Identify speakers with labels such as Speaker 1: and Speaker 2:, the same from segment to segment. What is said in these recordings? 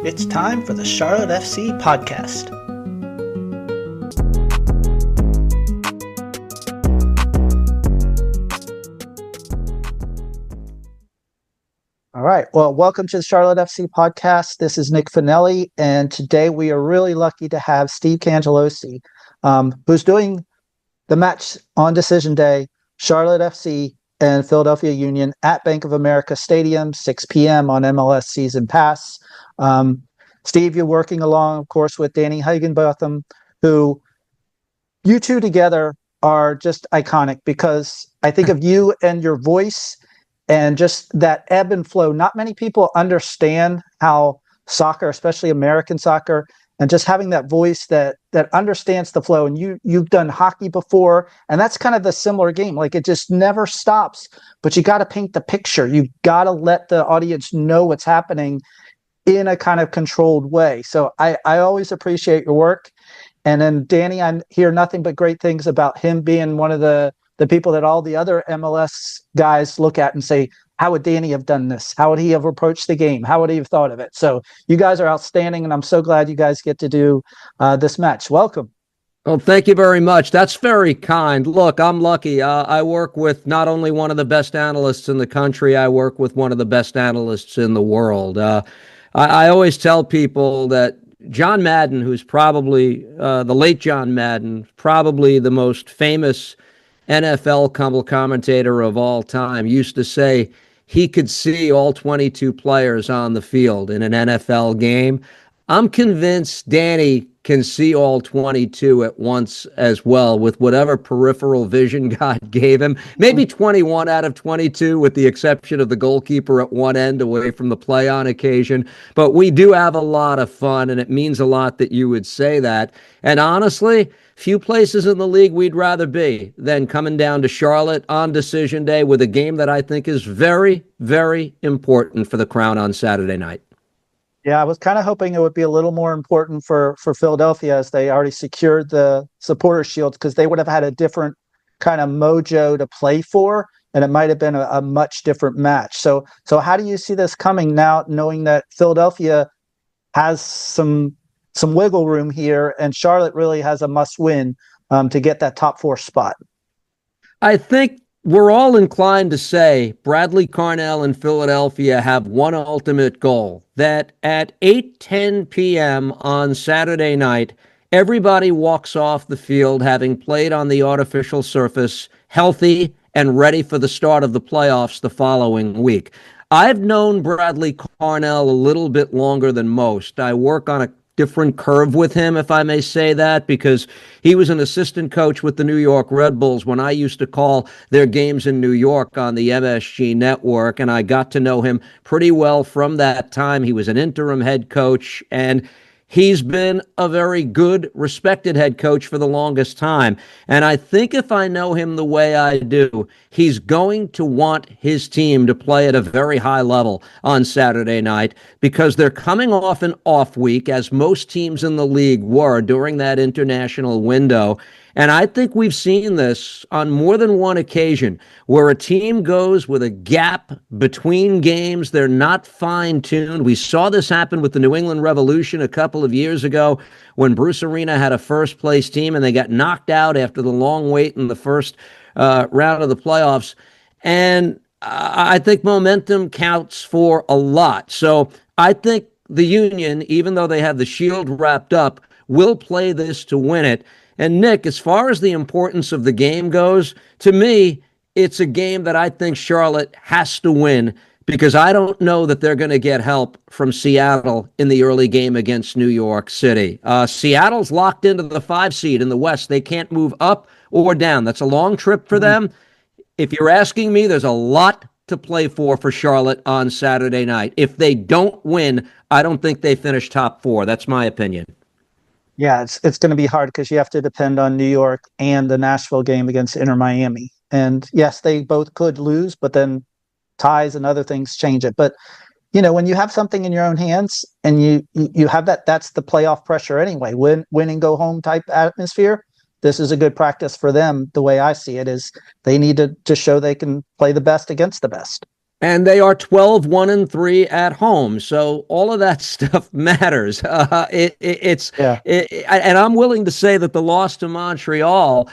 Speaker 1: It's time for the Charlotte FC podcast. All right. Well, welcome to the Charlotte FC podcast. This is Nick Finelli, and today we are really lucky to have Steve Cangialosi, who's doing the match on Decision Day, Charlotte FC and Philadelphia Union at Bank of America Stadium, 6 p.m. on MLS Season Pass. Steve, you're working along, of course, with Danny Higginbotham, who you two together are just iconic because I think of you and your voice and just that ebb and flow. Not many people understand how soccer, especially American soccer, and just having that voice that understands the flow. And you've done hockey before, and that's kind of the similar game. Like, it just never stops, but you got to paint the picture. You've got to let the audience know what's happening in a kind of controlled way. So I always appreciate your work. And then Danny, I hear nothing but great things about him being one of the people that all the other MLS guys look at and say, how would Danny have done this? How would he have approached the game? How would he have thought of it? So you guys are outstanding, and I'm so glad you guys get to do this match. Welcome.
Speaker 2: Well, thank you very much. That's very kind. Look, I'm lucky. I work with not only one of the best analysts in the country, I work with one of the best analysts in the world. I always tell people that John Madden, who's probably the late John Madden, probably the most famous NFL commentator of all time, used to say he could see all 22 players on the field in an NFL game. I'm convinced Danny can see all 22 at once as well, with whatever peripheral vision God gave him. Maybe 21 out of 22, with the exception of the goalkeeper at one end away from the play on occasion. But we do have a lot of fun, and it means a lot that you would say that. And honestly, few places in the league we'd rather be than coming down to Charlotte on Decision Day with a game that I think is very, very important for the Crown on Saturday night.
Speaker 1: Yeah, I was kind of hoping it would be a little more important for Philadelphia, as they already secured the supporter shields, because they would have had a different kind of mojo to play for, and it might have been a much different match. So how do you see this coming now, knowing that Philadelphia has some wiggle room here, and Charlotte really has a must-win to get that top four spot?
Speaker 2: I think we're all inclined to say Bradley Carnell and Philadelphia have one ultimate goal, that at 8:10 p.m. on Saturday night, everybody walks off the field having played on the artificial surface, healthy and ready for the start of the playoffs the following week. I've known Bradley Carnell a little bit longer than most. I work on a different curve with him, if I may say that, because he was an assistant coach with the New York Red Bulls when I used to call their games in New York on the MSG network, and I got to know him pretty well from that time. He was an interim head coach, and he's been a very good, respected head coach for the longest time. And I think if I know him the way I do, he's going to want his team to play at a very high level on Saturday night, because they're coming off an off week, as most teams in the league were during that international window. And I think we've seen this on more than one occasion, where a team goes with a gap between games. They're not fine-tuned. We saw this happen with the New England Revolution a couple of years ago, when Bruce Arena had a first-place team and they got knocked out after the long wait in the first round of the playoffs. And I think momentum counts for a lot. So I think the Union, even though they have the shield wrapped up, will play this to win it. And Nick, as far as the importance of the game goes, to me, it's a game that I think Charlotte has to win, because I don't know that they're going to get help from Seattle in the early game against New York City. Seattle's locked into the 5 seed in the West. They can't move up or down. That's a long trip for them. If you're asking me, there's a lot to play for Charlotte on Saturday night. If they don't win, I don't think they finish top 4. That's my opinion.
Speaker 1: Yeah, it's going to be hard, because you have to depend on New York and the Nashville game against Inter Miami. And yes, they both could lose, but then ties and other things change it. But, you know, when you have something in your own hands and you have that's the playoff pressure anyway, win and go home type atmosphere. This is a good practice for them. The way I see it is they need to show they can play the best against the best.
Speaker 2: And they are 12-1-3 at home. So all of that stuff matters.
Speaker 1: Yeah.
Speaker 2: And I'm willing to say that the loss to Montreal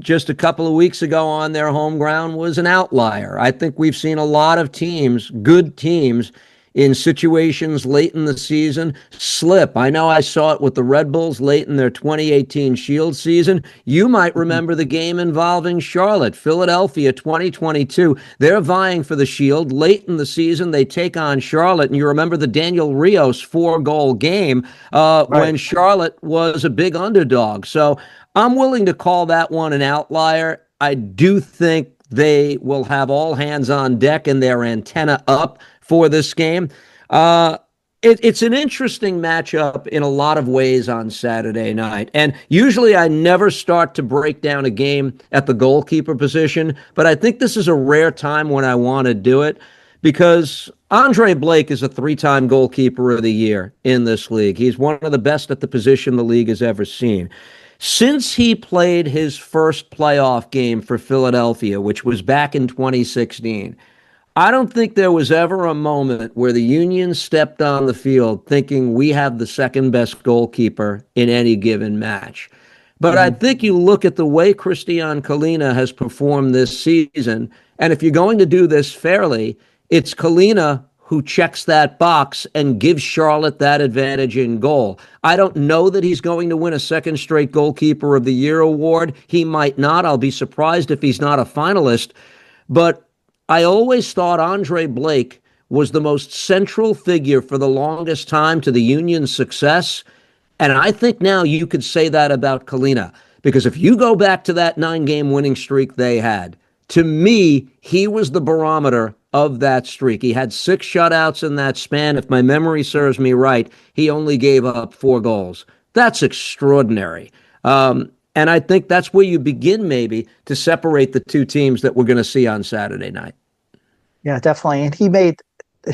Speaker 2: just a couple of weeks ago on their home ground was an outlier. I think we've seen a lot of teams, good teams, in situations late in the season slip. I know I saw it with the Red Bulls late in their 2018 Shield season. You might
Speaker 1: Mhm.
Speaker 2: remember the game involving Charlotte, Philadelphia 2022. They're vying for the Shield. Late in the season, they take on Charlotte, and you remember the Daniel Rios 4-goal game
Speaker 1: Right.
Speaker 2: when Charlotte was a big underdog. So I'm willing to call that one an outlier. I do think they will have all hands on deck and their antenna up for this game. Uh, it's an interesting matchup in a lot of ways on Saturday night. And usually I never start to break down a game at the goalkeeper position, but I think this is a rare time when I want to do it because Andre Blake is a 3-time goalkeeper of the year in this league. He's one of the best at the position the league has ever seen. Since he played his first playoff game for Philadelphia, which was back in 2016, I don't think there was ever a moment where the Union stepped on the field thinking we have the second best goalkeeper in any given match. But I
Speaker 1: Mhm.
Speaker 2: think you look at the way Christian Kalina has performed this season, and if you're going to do this fairly, it's Kalina who checks that box and gives Charlotte that advantage in goal. I don't know that he's going to win a second straight goalkeeper of the year award. He might not. I'll be surprised if he's not a finalist. But I always thought Andre Blake was the most central figure for the longest time to the Union's success. And I think now you could say that about Kalina. Because if you go back to that 9-game winning streak they had, to me, he was the barometer of that streak. He had 6 shutouts in that span. If my memory serves me right, he only gave up 4 goals. That's extraordinary. And I think that's where you begin maybe to separate the two teams that we're going to see on Saturday night.
Speaker 1: Yeah, definitely. And he made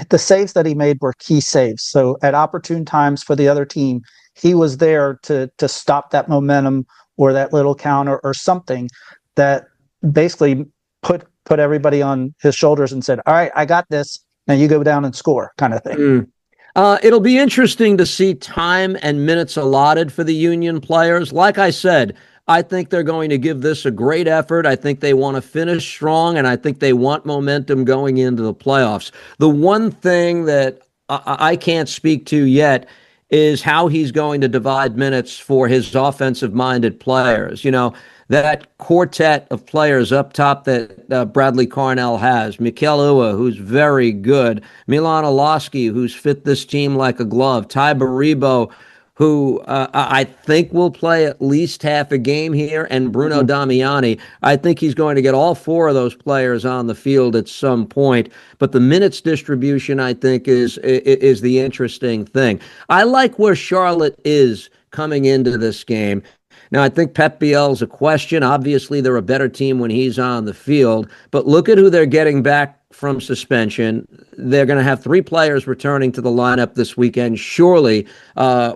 Speaker 1: the saves that he made were key saves. So at opportune times for the other team, he was there to stop that momentum or that little counter or something that basically put everybody on his shoulders and said, "All right, I got this. Now you go down and score," kind of thing.
Speaker 2: Mm. It'll be interesting to see time and minutes allotted for the Union players. Like I said, I think they're going to give this a great effort. I think they want to finish strong, and I think they want momentum going into the playoffs. The one thing that I can't speak to yet is how he's going to divide minutes for his offensive minded players. You know, that quartet of players up top that Bradley Carnell has. Mikel Ua, who's very good. Milan Olaski, who's fit this team like a glove. Ty Baribo, who I think will play at least half a game here, and Bruno
Speaker 1: Mhm.
Speaker 2: Damiani. I think he's going to get all 4 of those players on the field at some point. But the minutes distribution, I think, is the interesting thing. I like where Charlotte is coming into this game. Now, I think Pep Biel's a question. Obviously, they're a better team when he's on the field. But look at who they're getting back from suspension. They're going to have 3 players returning to the lineup this weekend. Surely,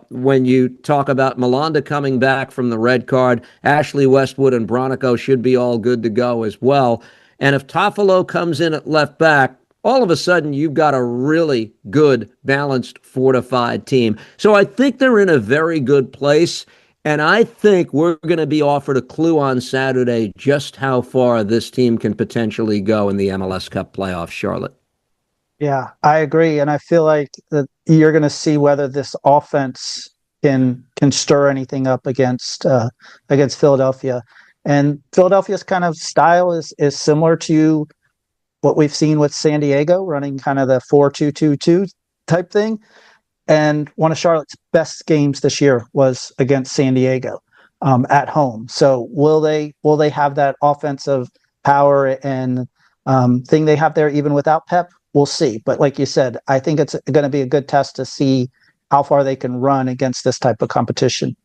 Speaker 2: when you talk about Malanda coming back from the red card, Ashley Westwood and Bronico should be all good to go as well. And if Toffolo comes in at left back, all of a sudden you've got a really good, balanced, fortified team. So I think they're in a very good place. And I think we're going to be offered a clue on Saturday just how far this team can potentially go in the MLS Cup playoffs, Charlotte.
Speaker 1: Yeah, I agree, and I feel like that you're going to see whether this offense can stir anything up against Philadelphia. And Philadelphia's kind of style is similar to what we've seen with San Diego, running kind of the 4-2-2-2 type thing. And one of Charlotte's best games this year was against San Diego at home. So will they have that offensive power and thing they have there even without Pep? We'll see. But like you said, I think it's going to be a good test to see how far they can run against this type of competition.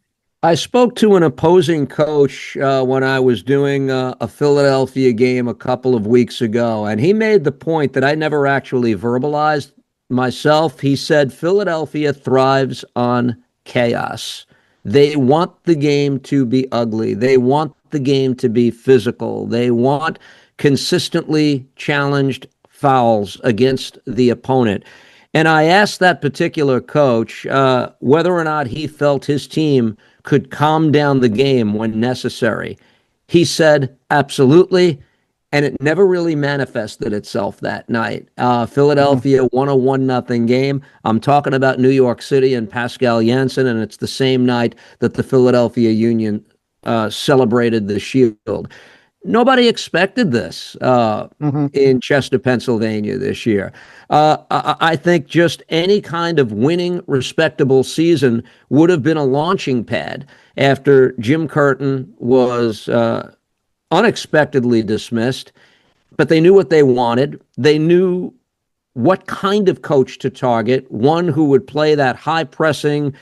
Speaker 2: I spoke to an opposing coach when I was doing a Philadelphia game a couple of weeks ago, and he made the point that I never actually verbalized myself. He said Philadelphia thrives on chaos. They want the game to be ugly. They want the game to be physical. They want consistently challenged fouls against the opponent. And I asked that particular coach whether or not he felt his team could calm down the game when necessary. He said, absolutely. And it never really manifested itself that night.
Speaker 1: Mhm.
Speaker 2: Philadelphia won a 1-0 game. I'm talking about New York City and Pascal Janssen, and it's the same night that the Philadelphia Union celebrated the Shield. Nobody expected this
Speaker 1: Mhm.
Speaker 2: in Chester, Pennsylvania this year. I think just any kind of winning, respectable season would have been a launching pad after Jim Curtin was unexpectedly dismissed, but they knew what they wanted. They knew what kind of coach to target, one who would play that high pressing,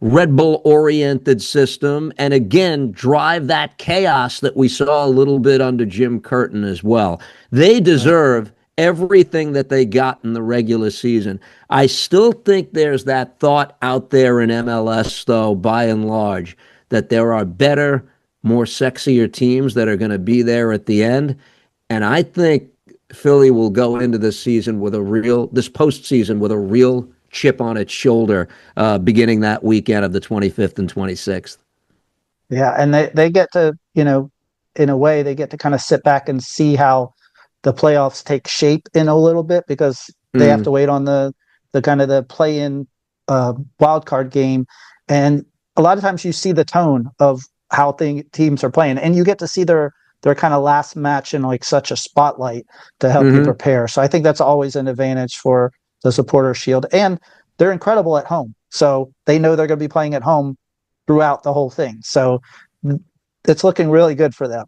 Speaker 2: Red Bull oriented system, and again, drive that chaos that we saw a little bit under Jim Curtin as well. They
Speaker 1: Right.
Speaker 2: deserve everything that they got in the regular season. I still think there's that thought out there in MLS, though, by and large, that there are better, more sexier teams that are going to be there at the end. And I think Philly will go into this postseason with a real chip on its shoulder, beginning that weekend of the 25th and 26th.
Speaker 1: Yeah, and they get to, in a way, they get to kind of sit back and see how the playoffs take shape in a little bit because they have to
Speaker 2: Mm.
Speaker 1: wait on the kind of the play-in wild card game, and a lot of times you see the tone of how teams are playing, and you get to see their kind of last match in like such a spotlight to help you
Speaker 2: Hmm.
Speaker 1: prepare. So I think that's always an advantage for the Supporter Shield, and they're incredible at home, so they know they're going to be playing at home throughout the whole thing. So it's looking really good for them.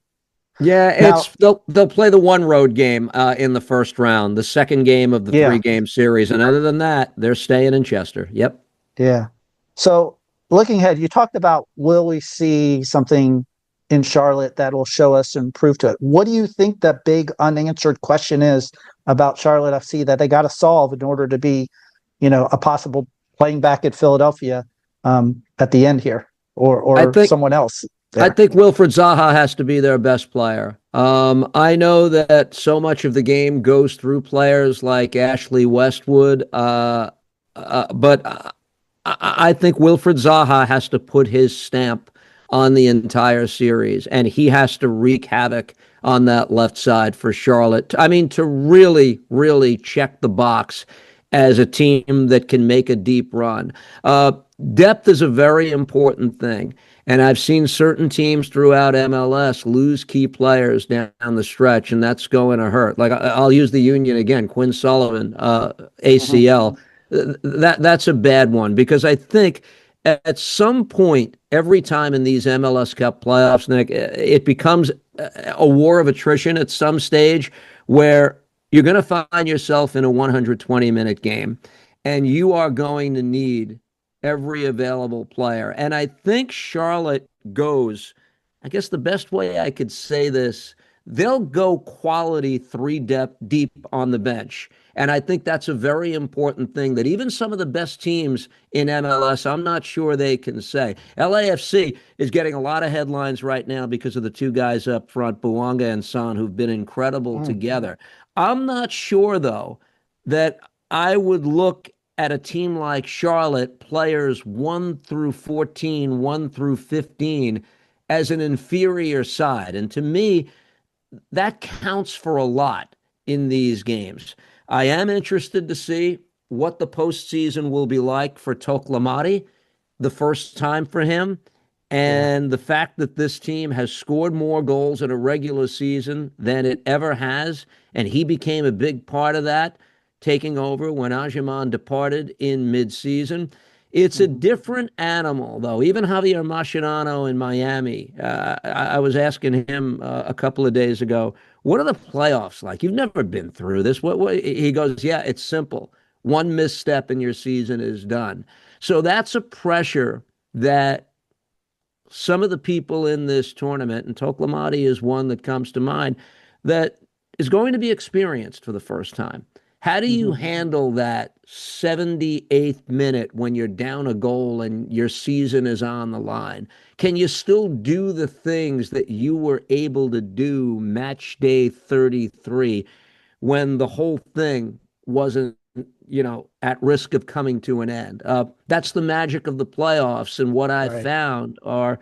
Speaker 2: Yeah,
Speaker 1: Now,
Speaker 2: they'll play the one road game in the first round, the second game of the
Speaker 1: yeah,
Speaker 2: 3 game series, and other than that, they're staying in Chester. Yep.
Speaker 1: yeah. So looking ahead, you talked about will we see something in Charlotte that will show us and prove to it? What do you think the big unanswered question is about Charlotte FC that they got to solve in order to be, a possible playing back at Philadelphia at the end here, or
Speaker 2: I
Speaker 1: or
Speaker 2: think
Speaker 1: someone else
Speaker 2: I
Speaker 1: there?
Speaker 2: think Wilfred Zaha has to be their best player. I know that so much of the game goes through players like Ashley Westwood, but I think Wilfred Zaha has to put his stamp on the entire series, and he has to wreak havoc on that left side for Charlotte. I mean, to really, really check the box as a team that can make a deep run. Depth is a very important thing. And I've seen certain teams throughout MLS lose key players down the stretch, and that's going to hurt. Like I'll use the Union again, Quinn Sullivan,
Speaker 1: Mhm.
Speaker 2: ACL. That's a bad one because I think at some point, every time in these MLS Cup playoffs, Nick, it becomes a war of attrition at some stage where you're going to find yourself in a 120-minute game, and you are going to need every available player. And I think Charlotte goes, I guess the best way I could say this, they'll go quality three depth deep on the bench. And I think that's a very important thing that even some of the best teams in MLS, I'm not sure they can say. LAFC is getting a lot of headlines right now because of the 2 guys up front, Buanga and Son, who've been incredible
Speaker 1: Mhm.
Speaker 2: together. I'm not sure, though, that I would look at a team like Charlotte, players 1 through 14, 1 through 15, as an inferior side. And to me, that counts for a lot in these games. I am interested to see what the postseason will be like for Toklamati, the first time for him.
Speaker 1: Yeah.
Speaker 2: And the fact that this team has scored more goals in a regular season than it ever has, and he became a big part of that, taking over when Ajiman departed in midseason. It's a
Speaker 1: Mhm.
Speaker 2: different animal, though. Even Javier Mascherano in Miami, I was asking him a couple of days ago, what are the playoffs like? You've never been through this. What? He goes, yeah, it's simple. One misstep in your season is done. So that's a pressure that some of the people in this tournament, and Toklamati is one that comes to mind, that is going to be experienced for the first time. How do you
Speaker 1: Mhm.
Speaker 2: handle that 78th minute when you're down a goal and your season is on the line? Can you still do the things that you were able to do match day 33 when the whole thing wasn't, at risk of coming to an end. That's the magic of the playoffs. And what I
Speaker 1: Right.
Speaker 2: found are,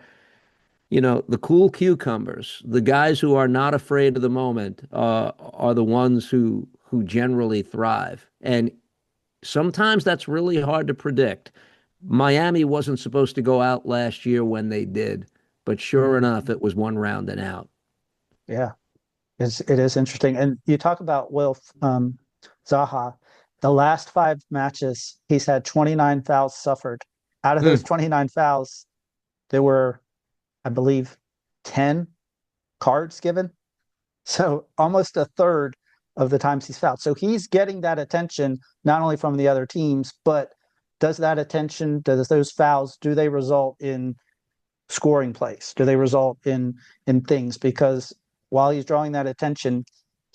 Speaker 2: the cool cucumbers, the guys who are not afraid of the moment, are the ones who generally thrive. And sometimes that's really hard to predict. Miami wasn't supposed to go out last year when they did, but sure
Speaker 1: Mhm.
Speaker 2: enough, it was one round and out.
Speaker 1: Yeah. It is interesting. And you talk about Zaha. The last five matches, he's had 29 fouls suffered. Out of those
Speaker 2: Mm.
Speaker 1: 29 fouls, there were, I believe, 10 cards given. So almost a third of the times he's fouled. So he's getting that attention not only from the other teams, but does those fouls, do they result in scoring plays? Do they result in things? Because while he's drawing that attention,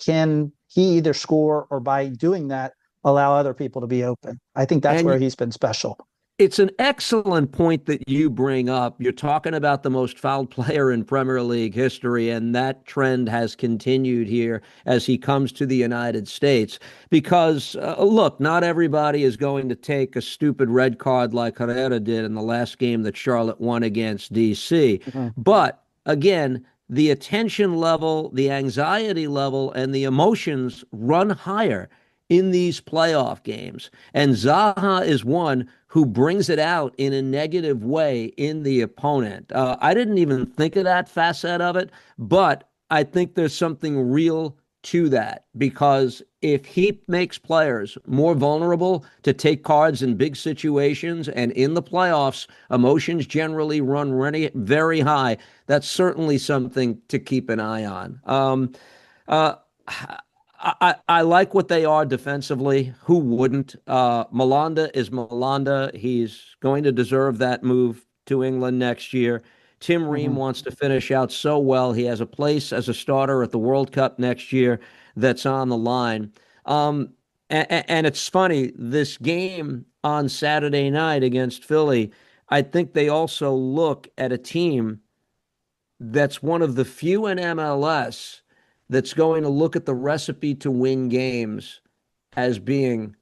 Speaker 1: can he either score or by doing that allow other people to be open? I think that's
Speaker 2: And
Speaker 1: where he's been special.
Speaker 2: it's an excellent point that you bring up. You're talking about the most fouled player in Premier League history, and that trend has continued here as he comes to the United States. Because, look, not everybody is going to take a stupid red card like Herrera did in the last game that Charlotte won against DC.
Speaker 1: Mhm.
Speaker 2: But again, the attention level, the anxiety level, and the emotions run higher in these playoff games. And Zaha is one who brings it out in a negative way in the opponent. I didn't even think of that facet of it, but I think there's something real to that because if he makes players more vulnerable to take cards in big situations and in the playoffs, emotions generally run really, very high. That's certainly something to keep an eye on. Uh, I like what they are defensively. Who wouldn't? Malanda is Malanda. He's going to deserve that move to England next year. Tim Ream
Speaker 1: Mhm.
Speaker 2: wants to finish out so well. He has a place as a starter at the World Cup next year that's on the line. And it's funny, this game on Saturday night against Philly, I think they also look at a team that's one of the few in MLS that's going to look at the recipe to win games as being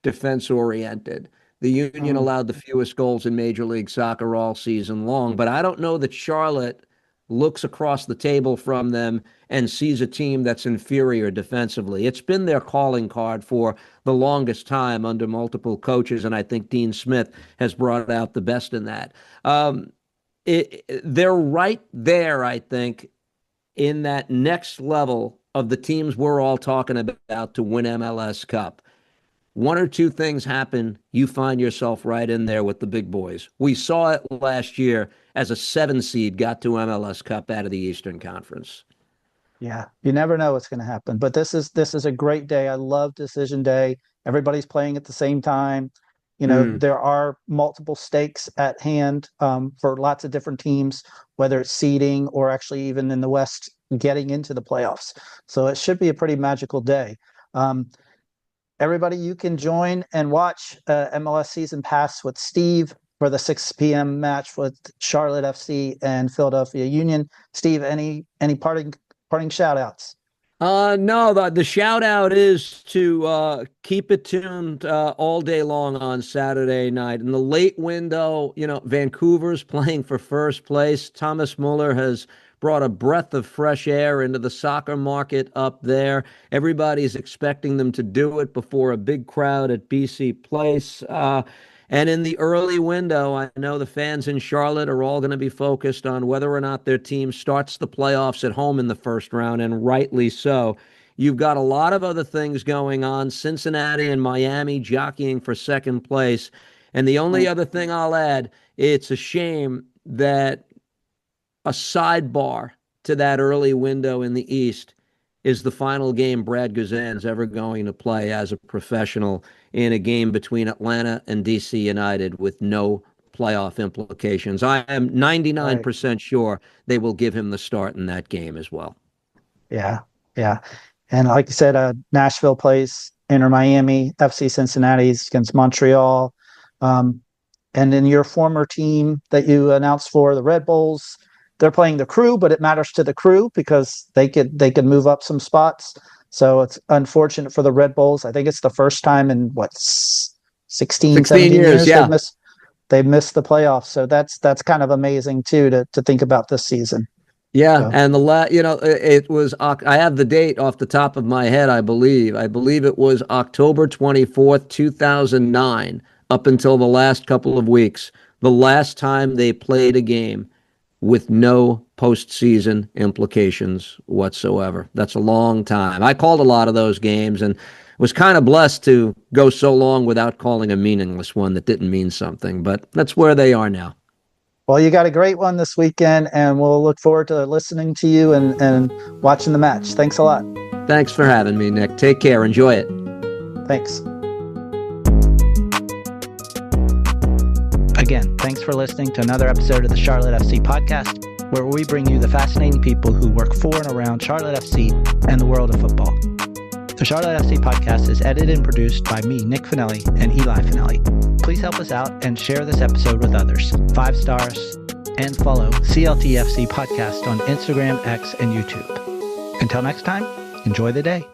Speaker 2: defense oriented. The Union
Speaker 1: Mhm.
Speaker 2: allowed the fewest goals in Major League Soccer all season long, but I don't know that Charlotte looks across the table from them and sees a team that's inferior defensively. It's been their calling card for the longest time under multiple coaches, and I think Dean Smith has brought out the best in that. They're right there, I think, in that next level of the teams we're all talking about to win MLS Cup. One or two things happen, you find yourself right in there with the big boys. We saw it last year as a 7 seed got to MLS Cup out of the Eastern Conference.
Speaker 1: Yeah, you never know what's going to happen. But this is a great day. I love decision day. Everybody's playing at the same time.
Speaker 2: Mm.
Speaker 1: There are multiple stakes at hand for lots of different teams, whether it's seeding or actually even in the West getting into the playoffs. So it should be a pretty magical day. Um, Everybody, you can join and watch MLS Season Pass with Steve for the 6 p.m. match with Charlotte FC and Philadelphia Union. Steve, any parting shout outs?
Speaker 2: No, the shout out is to keep it tuned all day long on Saturday night. In the late window, Vancouver's playing for first place. Thomas Muller has brought a breath of fresh air into the soccer market up there. Everybody's expecting them to do it before a big crowd at BC Place. And in the early window, I know the fans in Charlotte are all going to be focused on whether or not their team starts the playoffs at home in the first round, and rightly so. You've got a lot of other things going on, Cincinnati and Miami jockeying for second place. And the only other thing I'll add, it's a shame that a sidebar to that early window in the East is the final game Brad Guzan's ever going to play as a professional in a game between Atlanta and DC United with no playoff implications. I am
Speaker 1: Right.
Speaker 2: 99% sure they will give him the start in that game as well.
Speaker 1: Yeah. Yeah. And like you said, Nashville plays Inter Miami, FC Cincinnati's against Montreal. Um, and in your former team that you announced for the Red Bulls, they're playing the Crew, but it matters to the Crew because they could move up some spots. So it's unfortunate for the Red Bulls. I think it's the first time in 16, 17
Speaker 2: years, yeah.
Speaker 1: they've missed the playoffs. So that's kind of amazing too to think about this season.
Speaker 2: Yeah,
Speaker 1: So.
Speaker 2: and it was, I have the date off the top of my head, I believe. I believe it was October 24th, 2009, up until the last couple of weeks, the last time they played a game with no postseason implications whatsoever. That's a long time. I called a lot of those games and was kind of blessed to go so long without calling a meaningless one that didn't mean something, but that's where they are now.
Speaker 1: Well, you got a great one this weekend, and we'll look forward to listening to you and watching the match. Thanks a lot.
Speaker 2: Thanks for having me, Nick. Take care. Enjoy it.
Speaker 1: Thanks. Again, thanks for listening to another episode of the Charlotte FC podcast, where we bring you the fascinating people who work for and around Charlotte FC and the world of football. The Charlotte FC podcast is edited and produced by me, Nick Finelli, and Eli Finelli. Please help us out and share this episode with others. 5 stars, and follow CLTFC Podcast on Instagram, X, and YouTube. Until next time, enjoy the day.